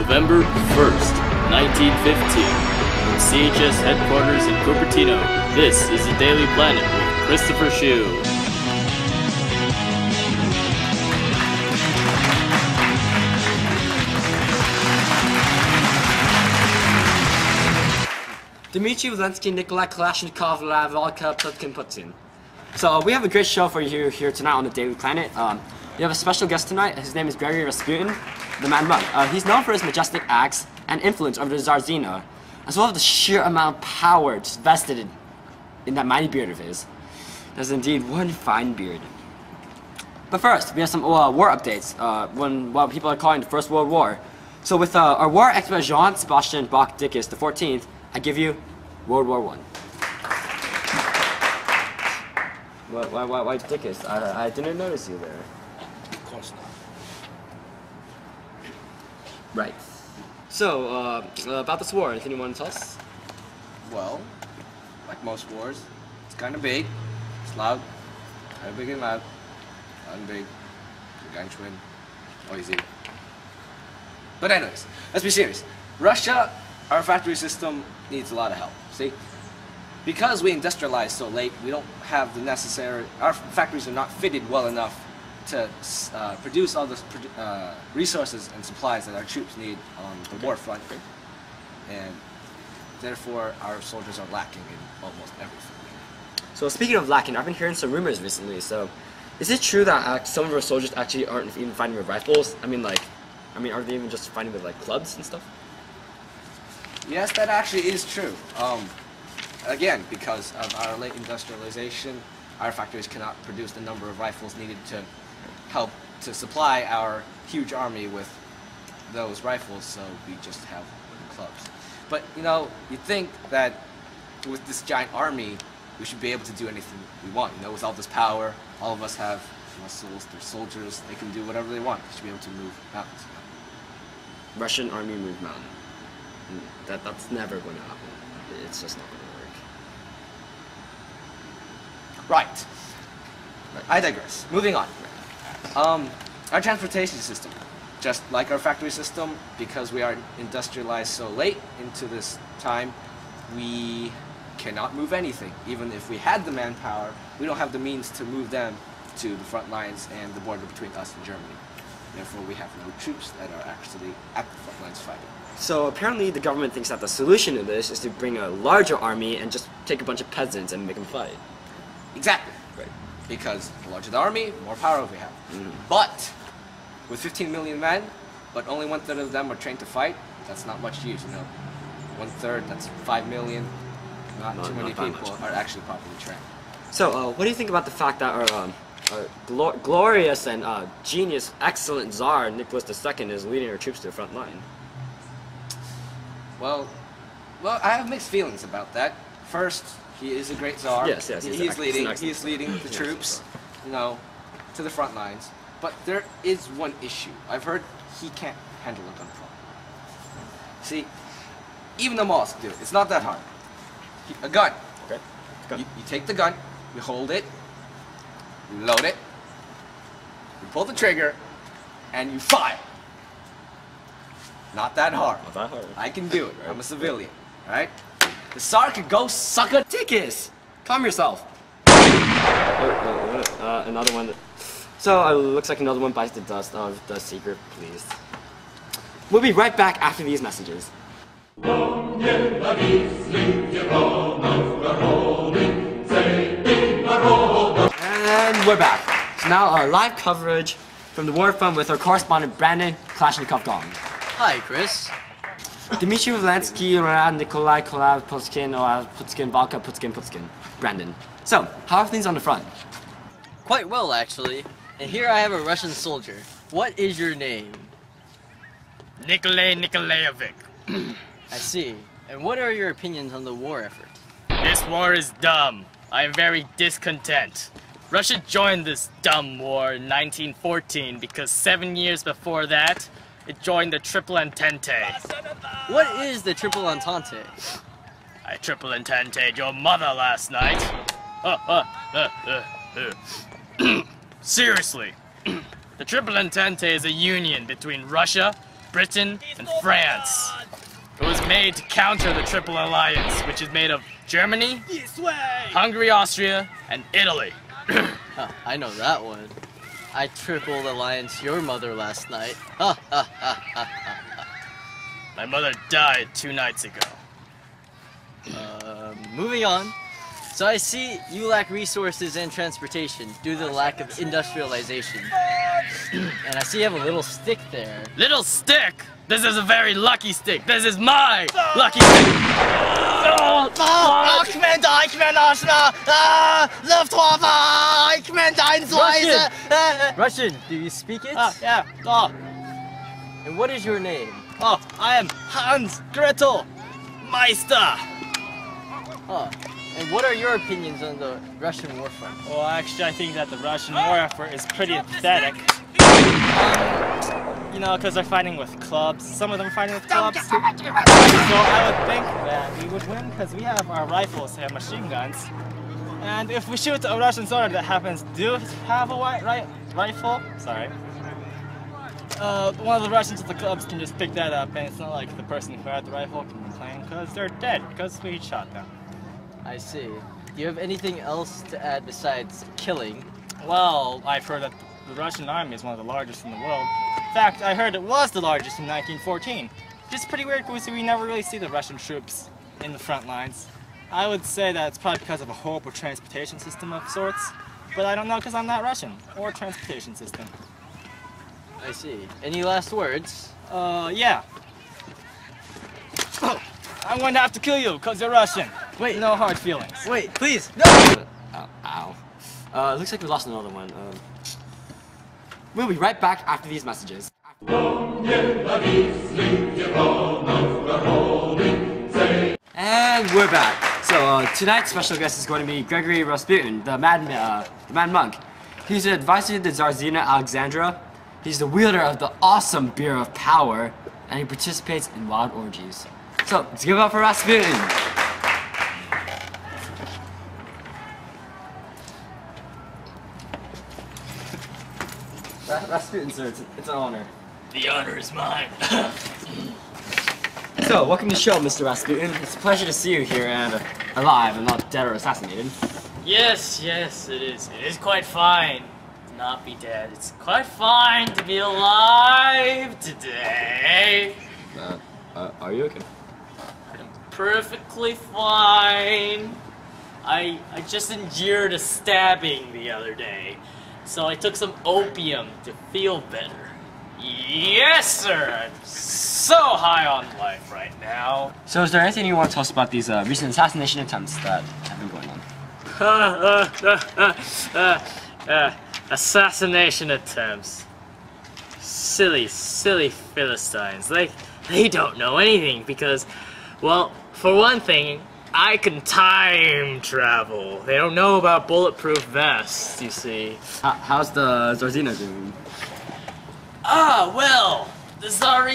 November 1st, 1915, from CHS headquarters in Cupertino, this is the Daily Planet with Christopher Shue. Dmitry Valensky, Nikolai Kalashnikov, Lavalka, Plutkin, Putin. So we have a great show for you here tonight on the Daily Planet. We have a special guest tonight. His name is Barry Rasputin, the Man Mug. He's known for his majestic acts and influence over the Tsarina, as well as the sheer amount of power just vested in that mighty beard of his. That's indeed one fine beard. But first, we have some war updates, what people are calling the First World War. So with our war expert Jean Sebastian Bach Dickus the 14th, I give you World War I. Why Dickus? I didn't notice you there. Of course not. Right. So, about this war, anything you want to tell us? Well, like most wars, it's kind of big, it's loud, kind of big and loud, loud and big, you're going to win, easy. But anyways, let's be serious. Russia, our factory system needs a lot of help, see? Because we industrialize so late, we don't have the necessary, our factories are not fitted well enough to produce all the resources and supplies that our troops need on the war front. And therefore, our soldiers are lacking in almost everything. So speaking of lacking, I've been hearing some rumors recently, so is it true that some of our soldiers actually aren't even fighting with rifles? I mean, are they even just fighting with like clubs and stuff? Yes, that actually is true. Again, because of our late industrialization, our factories cannot produce the number of rifles needed to help to supply our huge army with those rifles, so we just have wooden clubs. But, you know, you'd think that with this giant army, we should be able to do anything we want. You know, with all this power, all of us have muscles, they're soldiers, they can do whatever they want. They should be able to move mountains. Russian army move mountain. That's never going to happen. It's just not going to work. Right. I digress. Moving on. Our transportation system, just like our factory system, because we are industrialized so late into this time, we cannot move anything. Even if we had the manpower, we don't have the means to move them to the front lines and the border between us and Germany. Therefore, we have no troops that are actually at the front lines fighting. So apparently the government thinks that the solution to this is to bring a larger army and just take a bunch of peasants and make them fight. Exactly. Right. Because the larger the army, the more power we have. But with 15 million men, but only 1/3 of them are trained to fight, that's not much use, you know. 1/3, that's 5 million. Not too many people are actually properly trained. So what do you think about the fact that our glorious and genius, excellent Tsar Nicholas II is leading our troops to the front line? Well, I have mixed feelings about that. First, he is a great Tsar. Yes, He's leading the troops, you know, to the front lines. But there is one issue. I've heard he can't handle a gun problem. See, even the Mollusk do it. It's not that hard. A gun. Okay. You take the gun, you hold it, you load it, you pull the trigger, and you fire. Not that hard. Not that hard. I can do it. Right. I'm a civilian. Alright? The Tsar could go suck a Dickus! Calm yourself. Another one. So looks like another one bites the dust of the secret, please. We'll be right back after these messages. And we're back. So now live coverage from the war front with our correspondent Brandon Kalashnikov Gong. Hi, Chris. Dmitry Valensky, Nikolai Kolav, Putskin, Valka, Putskin. Brandon. So, how are things on the front? Quite well, actually. And here I have a Russian soldier. What is your name? Nikolai Nikolaevich. I see. And what are your opinions on the war effort? This war is dumb. I am very discontent. Russia joined this dumb war in 1914 because 7 years before that, it joined the Triple Entente. What is the Triple Entente? I Triple Entente'd your mother last night. Seriously, the Triple Entente is a union between Russia, Britain, and France. It was made to counter the Triple Alliance, which is made of Germany, Hungary, Austria, and Italy. Huh, I know that one. I triple alliance your mother last night. Ha ha ha ha ha. My mother died 2 nights ago. Moving on. So I see you lack resources and transportation due to the lack of industrialization. And I see you have a little stick there. Little stick? This is a very lucky stick. This is my lucky stick. Russian, do you speak it? Yeah. And what is your name? I am Hans Gretel Meister. And what are your opinions on the Russian war front? Well, actually, I think that the Russian war effort is pretty pathetic. You know, because they're fighting with clubs. Some of them are fighting with clubs. So I would think that we would win because we have our rifles and machine guns. And if we shoot a Russian soldier that happens to have a rifle, one of the Russians at the clubs can just pick that up, and it's not like the person who had the rifle can complain because they're dead because we shot them. I see. Do you have anything else to add besides killing? Well, I've heard that the Russian army is one of the largest in the world. In fact, I heard it was the largest in 1914. Which is pretty weird because we never really see the Russian troops in the front lines. I would say that it's probably because of a hope or transportation system of sorts, but I don't know because I'm not Russian, or transportation system. I see. Any last words? Yeah. I'm going to have to kill you because you're Russian. Wait. No hard feelings. Wait, please. No! Ow. Looks like we lost another one. We'll be right back after these messages. And we're back. So tonight's special guest is going to be Gregory Rasputin, the Mad Monk. He's an advisor to the Tsarina Alexandra. He's the wielder of the awesome beer of power, and he participates in wild orgies. So let's give it up for Rasputin. Rasputin, sir, it's an honor. The honor is mine. So, welcome to the show, Mr. Rasputin. It's a pleasure to see you here and alive and not dead or assassinated. Yes, it is. It is quite fine to not be dead. It's quite fine to be alive today. Are you okay? I'm perfectly fine. I just endured a stabbing the other day, so I took some opium to feel better. Yes, sir! I'm so high on life right now. So, is there anything you want to tell us about these recent assassination attempts that have been going on? Assassination attempts. Silly Philistines. They don't know anything because, well, for one thing, I can time travel. They don't know about bulletproof vests, you see. How's the Tsarina doing? Well, the Tsar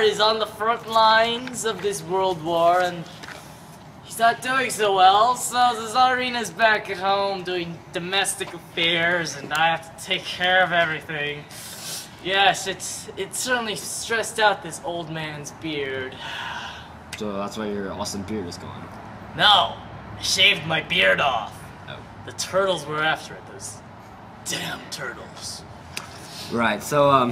is on the front lines of this world war, and he's not doing so well, so the Tsarina's back at home doing domestic affairs, and I have to take care of everything. Yes, it certainly stressed out this old man's beard. So that's why your awesome beard is gone. No, I shaved my beard off. Oh. The turtles were after it, those damn turtles. Right, so,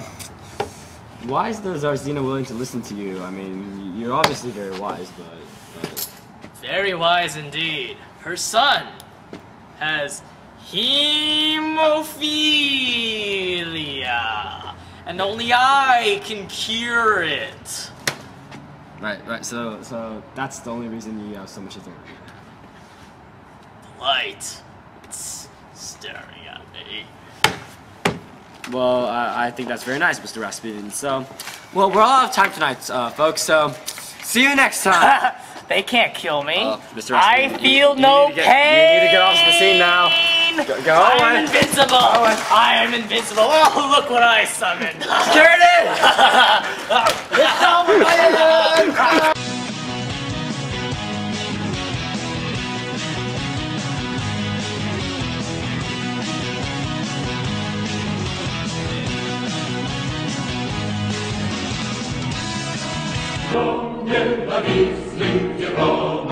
why is the Tsarina willing to listen to you? I mean, you're obviously very wise, but... Very wise indeed. Her son has hemophilia, and only I can cure it. Right, so that's the only reason you have so much authority. The light, it's staring at me. Well, I think that's very nice, Mr. Rasputin. So, well, we're all out of time tonight, folks, so see you next time. They can't kill me. Mr. Rasputin, I feel no pain. You need to get off the scene now. Go away. I'm invincible. I am invincible. Oh, look what I summoned. Security! Nie la Wisły, Tirol,